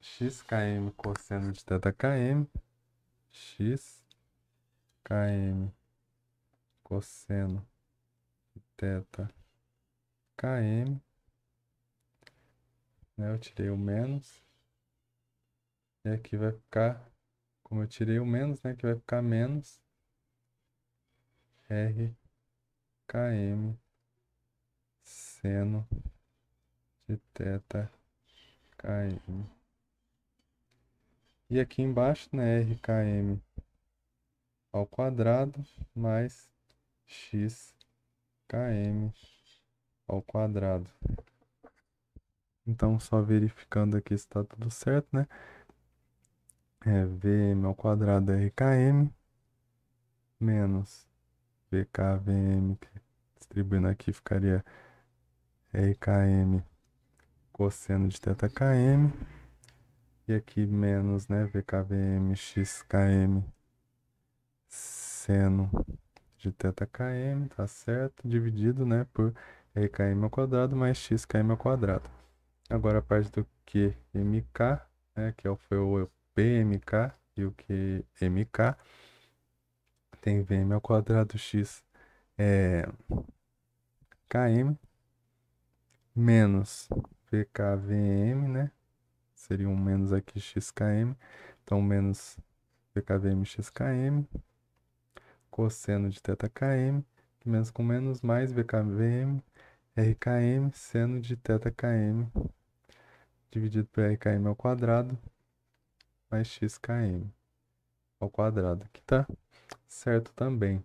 XKM cosseno de θ km, XKM cosseno de θ km, né? Eu tirei o menos. E aqui vai ficar, como eu tirei o menos, né? Que vai ficar menos RKM seno de θ km. E aqui embaixo, né, RKM ao quadrado mais XKM ao quadrado. Então, só verificando aqui se está tudo certo, né? VM ao quadrado RKM menos VKVM, que distribuindo aqui ficaria RKM cosseno de θ km. E aqui menos, né, VKVM XKM seno de θ km, tá certo? Dividido, né, por RKM ao quadrado mais XKM ao quadrado. Agora a parte do QMK, né, foi o PMK e o QMK, tem VM ao quadrado X KM menos VKVM, né? Seria um menos aqui XKM. Então, menos VKVM XKM, cosseno de θ km, menos com menos mais VKVM, RKM, seno de θ km, dividido por RKM ao quadrado, mais XKM ao quadrado, que tá certo também.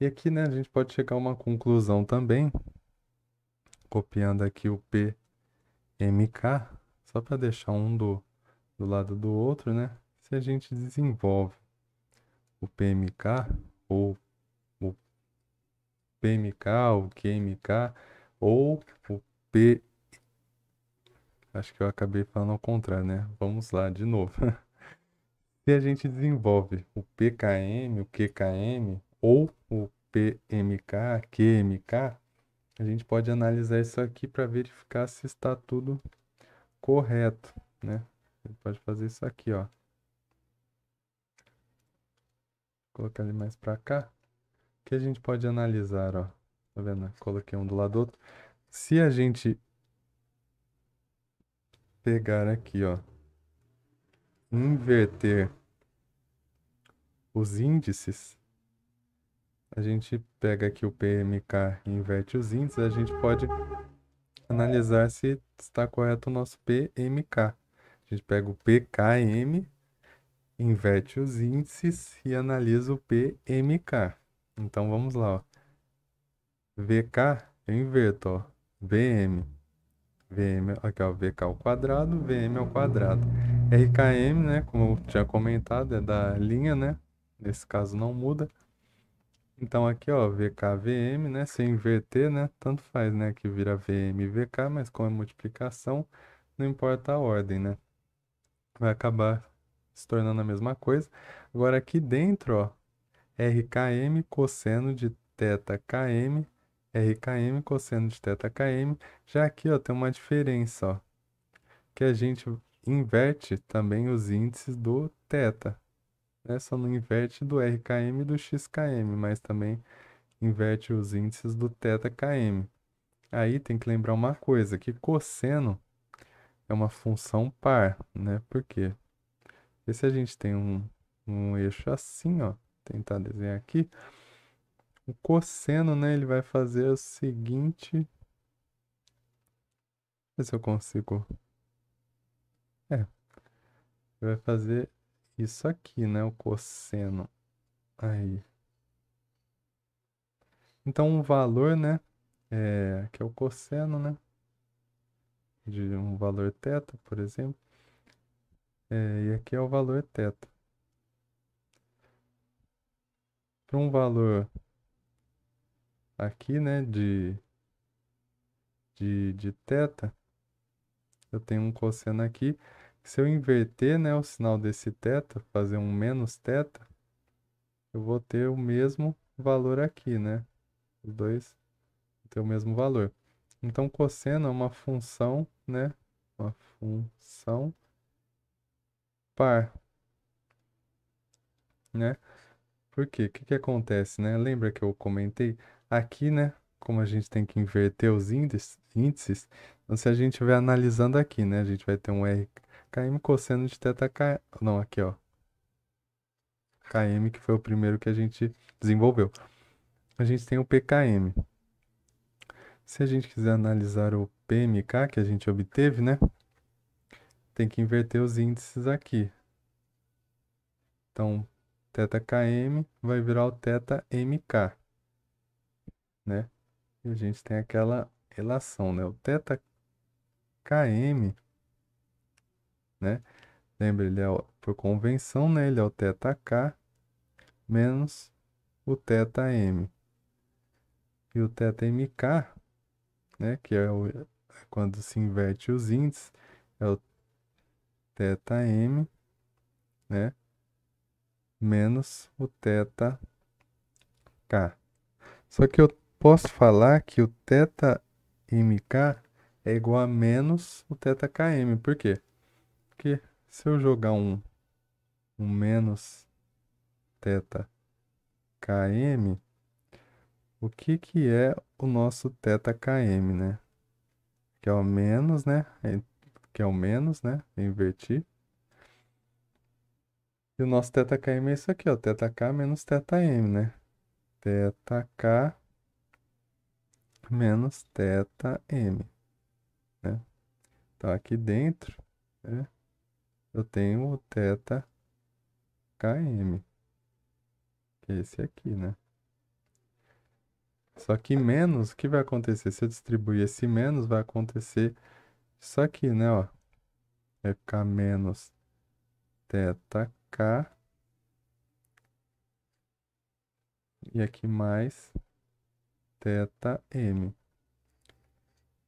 E aqui, né, a gente pode chegar a uma conclusão também, copiando aqui o PMK, só para deixar um do do lado do outro, né? Se a gente desenvolve o PMK, ou o PMK, o QMK, ou o P... Acho que eu acabei falando ao contrário, né? Vamos lá, de novo. Se a gente desenvolve o PKM, o QKM, ou o PMK, QMK, a gente pode analisar isso aqui para verificar se está tudo correto, né? A gente pode fazer isso aqui, ó. Colocar ele mais para cá. Que a gente pode analisar, ó. Tá vendo? Coloquei um do lado do outro. Se a gente pegar aqui, ó, inverter os índices, a gente pega aqui o PMK e inverte os índices, a gente pode analisar se está correto o nosso PMK. A gente pega o PKM, inverte os índices e analisa o PMK. Então vamos lá, ó. VK, eu inverto, ó. VM. VM, aqui ó, VK ao quadrado, VM ao quadrado. RKM, né, como eu tinha comentado, é da linha, né? Nesse caso não muda. Então aqui ó, VK, VM, né, se eu inverter, né, tanto faz, né, que vira VM e VK, mas como é multiplicação, não importa a ordem, né? Vai acabar se tornando a mesma coisa. Agora aqui dentro, ó, RKM cosseno de θ km, RKM cosseno de θ km. Já aqui, ó, tem uma diferença, ó, que a gente inverte também os índices do θ, né? Só não inverte do RKM e do XKM, mas também inverte os índices do θ km. Aí tem que lembrar uma coisa, que cosseno é uma função par, né? Por quê? Porque se a gente tem um eixo assim, ó, tentar desenhar aqui, o cosseno, né, ele vai fazer o seguinte, ver se eu consigo, é, vai fazer isso aqui, né, o cosseno, aí. Então, um valor, né, que é o cosseno, né, de um valor θ, por exemplo, e aqui é o valor θ. Para um valor aqui, né, de θ, eu tenho um cosseno aqui. Se eu inverter, né, o sinal desse θ, fazer um menos θ, eu vou ter o mesmo valor aqui, né? Os dois vão ter o mesmo valor. Então, cosseno é uma função, né? Uma função par, né? Por quê? O que que acontece, né? Lembra que eu comentei? Aqui, né? Como a gente tem que inverter os índices, então se a gente estiver analisando aqui, né? A gente vai ter um RKM cosseno de θ km. Não, aqui, ó. KM, que foi o primeiro que a gente desenvolveu. A gente tem o PKM. Se a gente quiser analisar o PMK que a gente obteve, né? Tem que inverter os índices aqui. Então, θKM vai virar o θMK, né? E a gente tem aquela relação, né? O θKM, né? Lembra, ele é, por convenção, né? Ele é o θK menos o θM. E o θMK, né? Que é quando se inverte os índices, é o θM, né? Menos o θK. Só que eu posso falar que o θMK é igual a menos o θKM. Por quê? Porque se eu jogar um menos θKM, o que que é o nosso θKM, né? Que é o menos, né? Que é o menos, né? Eu inverti. E o nosso θKM é isso aqui, ó. θK menos θM, né? θK menos θm, né? Então aqui dentro, né, eu tenho o θKm, que é esse aqui, né? Só que menos, o que vai acontecer? Se eu distribuir esse menos, vai acontecer isso aqui, né, ó. Vai ficar menos θk. E aqui mais θm.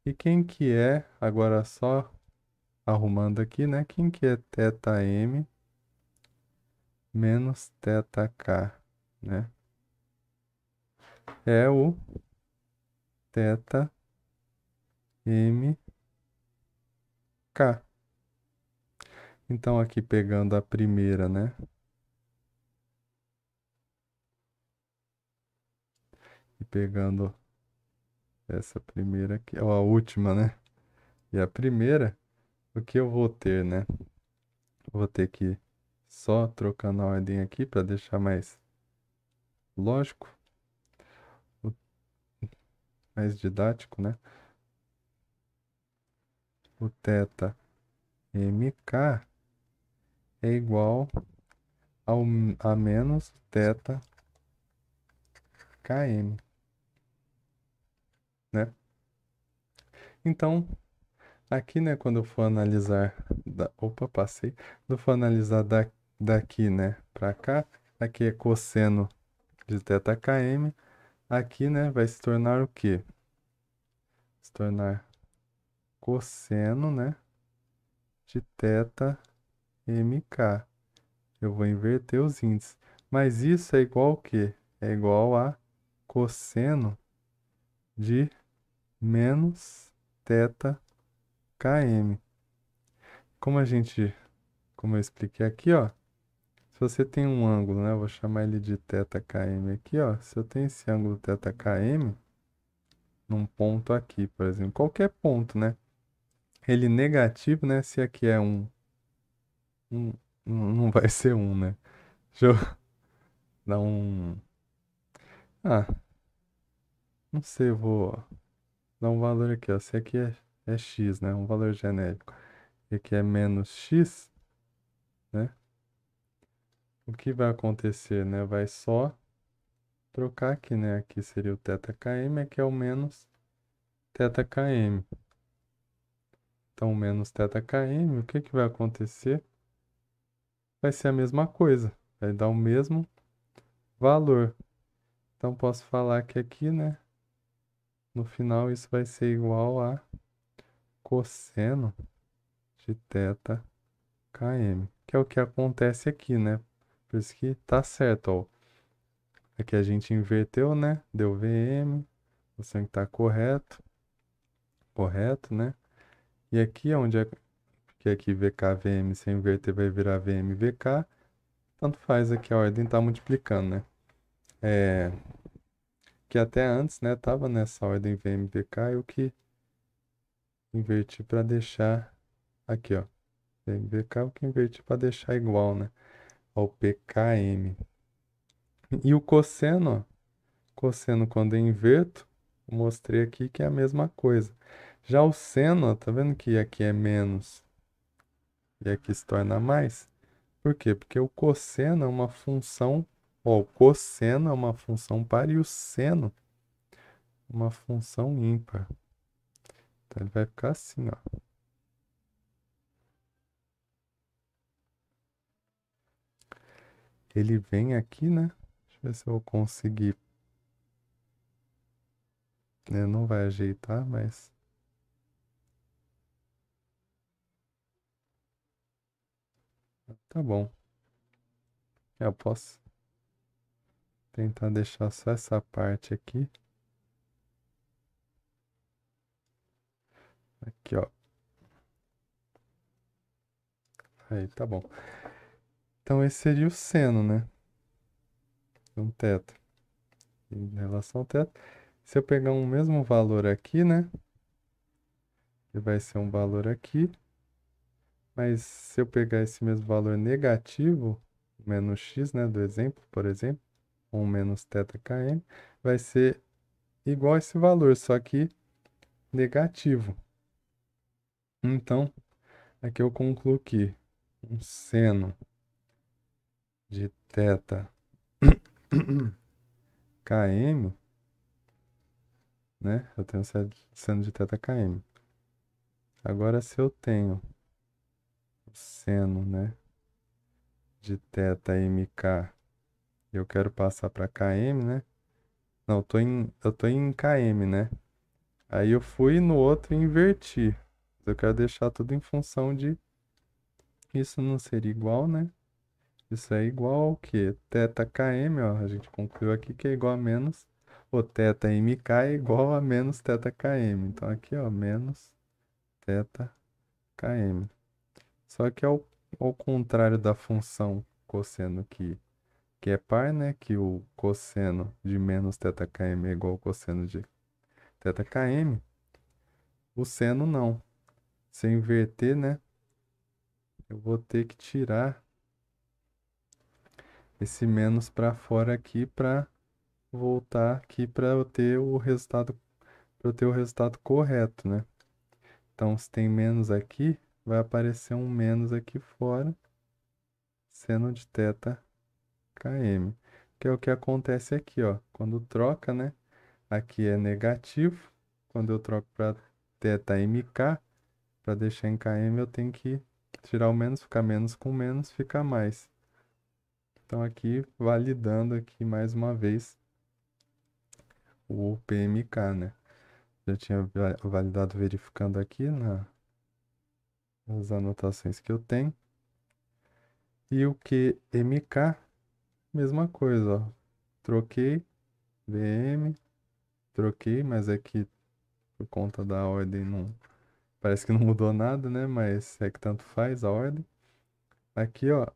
E quem que é, agora só arrumando aqui, né? Quem que é θm menos θk, né? É o θmk. Então aqui pegando a primeira, né? E pegando essa primeira aqui, ou a última, né? E a primeira, o que eu vou ter, né? Vou ter que só trocando a ordem aqui para deixar mais lógico, o- mais didático, né? O θ mk é igual a menos θ km, né? Então, aqui, né, quando eu for analisar, opa, passei, quando eu for analisar daqui, né, para cá, aqui é cosseno de θ km, aqui, né, vai se tornar o quê? Se tornar cosseno, né, de θ mk. Eu vou inverter os índices. Mas isso é igual ao quê? É igual a cosseno de menos θ km. Como eu expliquei aqui, ó, se você tem um ângulo, né, eu vou chamar ele de θ km aqui, ó, se eu tenho esse ângulo θ km num ponto aqui, por exemplo, qualquer ponto, né, ele negativo, né, se aqui é um não vai ser né, deixa eu dar ah, não sei, eu vou dar um valor aqui, ó, se aqui é x, né, um valor genérico, e aqui é menos x, né, o que vai acontecer, né, vai só trocar aqui, né, aqui seria o θ km, aqui é o menos θ km. Então, menos θ km, o que que vai acontecer? Vai ser a mesma coisa, vai dar o mesmo valor. Então, posso falar que aqui, né, no final, isso vai ser igual a cosseno de θ km, que é o que acontece aqui, né? Por isso que tá certo, ó. Aqui a gente inverteu, né? Deu Vm, o sangue tá correto, né? E aqui, onde é que aqui VKVM, se eu inverter, vai virar VMVK. Tanto faz aqui, a ordem tá multiplicando, né? É, que até antes, né, tava nessa ordem VMVK, eu que inverti para deixar aqui, ó. VMVK, eu que inverti para deixar igual, né, ao PKM. E o cosseno, ó, cosseno quando eu inverto, eu mostrei aqui que é a mesma coisa. Já o seno, ó, tá vendo que aqui é menos e aqui se torna mais? Por quê? Porque o cosseno é uma função, ó, o cosseno é uma função par e o seno uma função ímpar. Então ele vai ficar assim, ó. Ele vem aqui, né? Deixa eu ver se eu vou conseguir. Né? Não vai ajeitar, mas tá bom. Eu posso tentar deixar só essa parte aqui. Aqui, ó. Aí, tá bom. Então esse seria o seno, né? Um teto. Em relação ao teto. Se eu pegar um mesmo valor aqui, né? Que vai ser um valor aqui. Mas se eu pegar esse mesmo valor negativo, menos x, né? Do exemplo, por exemplo, 1 menos θ km, vai ser igual a esse valor, só que negativo. Então, aqui eu concluo que um seno de θ km, né? Eu tenho seno de θ km. Agora, se eu tenho o seno, né, de θmk, eu quero passar para km, né? Não, eu tô em km, né? Aí eu fui no outro e inverti. Eu quero deixar tudo em função de... Isso não seria igual, né? Isso é igual ao quê? Θkm, ó, a gente concluiu aqui que é igual a menos... O θmk é igual a menos θkm. Então aqui, ó, menos θkm. Só que ao contrário da função cosseno que é par, né? Que o cosseno de menos θkm é igual ao cosseno de θkm. O seno não. Se eu inverter, né? Eu vou ter que tirar esse menos para fora aqui para voltar aqui para eu ter o resultado, para eu ter o resultado correto, né? Então, se tem menos aqui, vai aparecer um menos aqui fora, seno de θ km, que é o que acontece aqui, ó. Quando troca, né? Aqui é negativo. Quando eu troco para θmk, para deixar em km, eu tenho que tirar o menos, ficar menos com menos, fica mais. Então aqui, validando aqui mais uma vez o PMK, né? Já tinha validado verificando aqui nas anotações que eu tenho. E o QMK, mesma coisa, ó. Troquei, VM, troquei, mas aqui por conta da ordem não... Parece que não mudou nada, né? Mas é que tanto faz a ordem. Aqui, ó,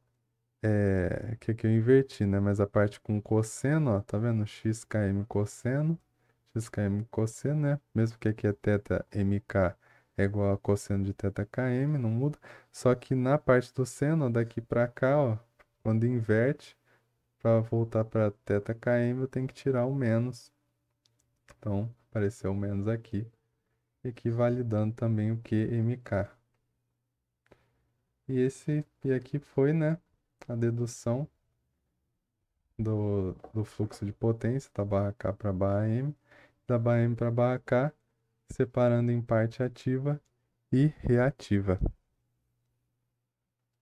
que aqui eu inverti, né? Mas a parte com cosseno, ó, tá vendo? XKM cosseno, XKM cosseno, né? Mesmo que aqui é θmk é igual a cosseno de θkm, não muda. Só que na parte do seno, ó, daqui pra cá, ó, quando inverte, para voltar para θkm, eu tenho que tirar o menos. Então, apareceu o menos aqui. E aqui validando também o QMK. E aqui foi, né, a dedução do fluxo de potência da barra K para a barra M, da barra M para a barra K, separando em parte ativa e reativa.